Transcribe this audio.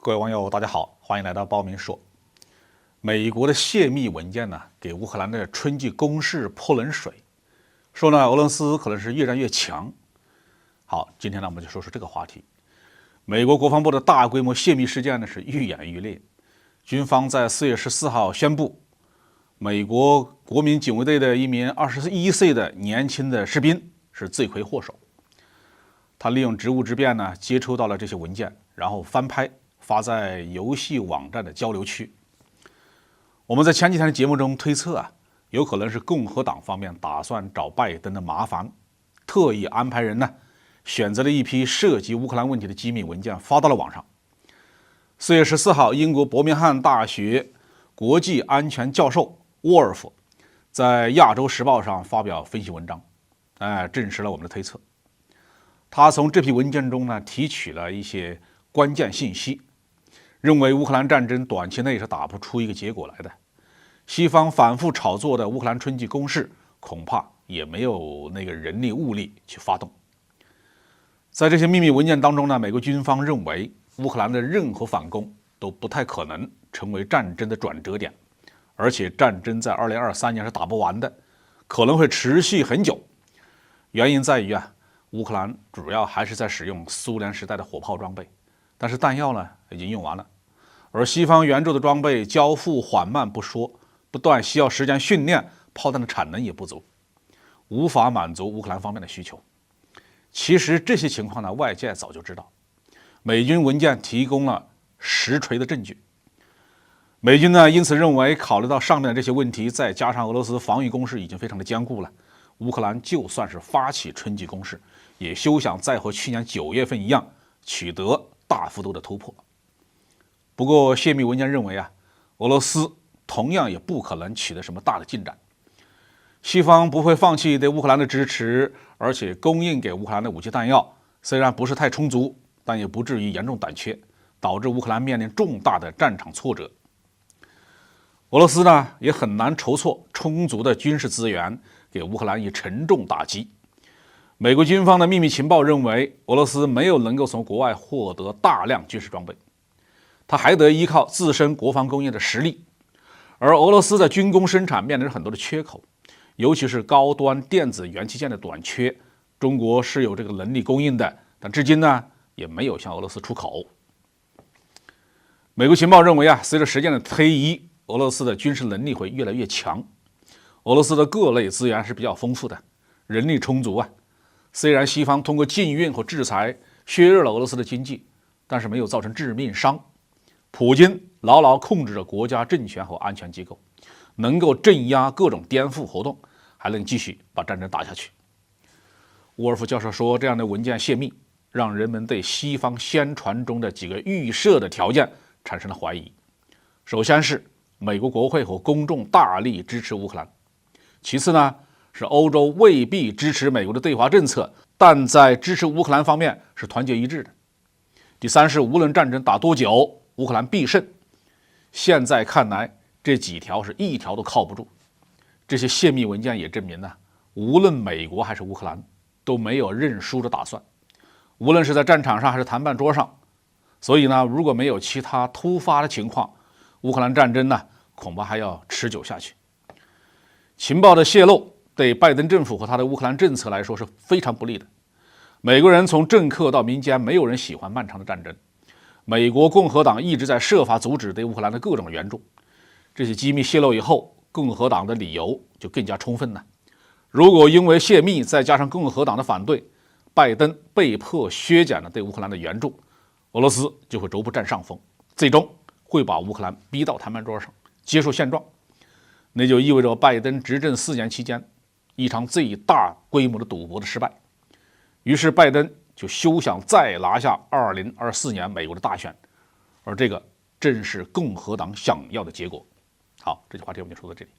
各位网友，大家好，欢迎来到报明说。美国的泄密文件呢，给乌克兰的春季攻势泼冷水，说呢俄罗斯可能是越战越强。好，今天呢我们就说说这个话题。美国国防部的大规模泄密事件呢是愈演愈烈，军方在4月14号宣布，美国国民警卫队的一名21岁的年轻的士兵是罪魁祸首。他利用职务之便呢，接收到了这些文件，然后翻拍发在游戏网站的交流区。我们在前几天的节目中推测有可能是共和党方面打算找拜登的麻烦，特意安排人呢，选择了一批涉及乌克兰问题的机密文件发到了网上。4月14号，英国伯明翰大学国际安全教授沃尔夫在《亚洲时报》上发表分析文章，证实了我们的推测。他从这批文件中呢提取了一些关键信息，认为乌克兰战争短期内是打不出一个结果来的。西方反复炒作的乌克兰春季攻势恐怕也没有那个人力物力去发动。在这些秘密文件当中呢，美国军方认为乌克兰的任何反攻都不太可能成为战争的转折点，而且战争在2023年是打不完的，可能会持续很久。原因在于乌克兰主要还是在使用苏联时代的火炮装备，但是弹药呢已经用完了，而西方援助的装备交付缓慢不说，不断需要时间训练，炮弹的产能也不足，无法满足乌克兰方面的需求。其实这些情况呢，外界早就知道，美军文件提供了实锤的证据。美军呢因此认为，考虑到上面的这些问题，再加上俄罗斯防御工事已经非常的坚固了，乌克兰就算是发起春季攻势，也休想再和去年9月份一样取得大幅度的突破。不过泄密文件认为俄罗斯同样也不可能取得什么大的进展。西方不会放弃对乌克兰的支持，而且供应给乌克兰的武器弹药虽然不是太充足，但也不至于严重短缺，导致乌克兰面临重大的战场挫折。俄罗斯呢也很难筹措充足的军事资源，给乌克兰以沉重打击。美国军方的秘密情报认为，俄罗斯没有能够从国外获得大量军事装备，它还得依靠自身国防工业的实力。而俄罗斯在军工生产面临着很多的缺口，尤其是高端电子元器件的短缺，中国是有这个能力供应的，但至今呢也没有向俄罗斯出口。美国情报认为随着时间的推移，俄罗斯的军事能力会越来越强。俄罗斯的各类资源是比较丰富的，人力充足虽然西方通过禁运和制裁削弱了俄罗斯的经济，但是没有造成致命伤。普京牢牢控制着国家政权和安全机构，能够镇压各种颠覆活动，还能继续把战争打下去。沃尔夫教授说，这样的文件泄密让人们对西方宣传中的几个预设的条件产生了怀疑。首先是美国国会和公众大力支持乌克兰，其次呢是欧洲未必支持美国的对华政策，但在支持乌克兰方面是团结一致的。第三是无论战争打多久，乌克兰必胜。现在看来，这几条是一条都靠不住。这些泄密文件也证明无论美国还是乌克兰都没有认输的打算，无论是在战场上还是谈判桌上。所以呢，如果没有其他突发的情况，乌克兰战争恐怕还要持久下去。情报的泄露对拜登政府和他的乌克兰政策来说是非常不利的。美国人从政客到民间，没有人喜欢漫长的战争。美国共和党一直在设法阻止对乌克兰的各种援助。这些机密泄露以后，共和党的理由就更加充分了。如果因为泄密再加上共和党的反对，拜登被迫削减了对乌克兰的援助，俄罗斯就会逐步占上风，最终会把乌克兰逼到谈判桌上，接受现状。那就意味着拜登执政4年期间，一场最大规模的赌博的失败。于是拜登就休想再拿下2024年美国的大选，而这个正是共和党想要的结果。好，这句话题我们就说到这里。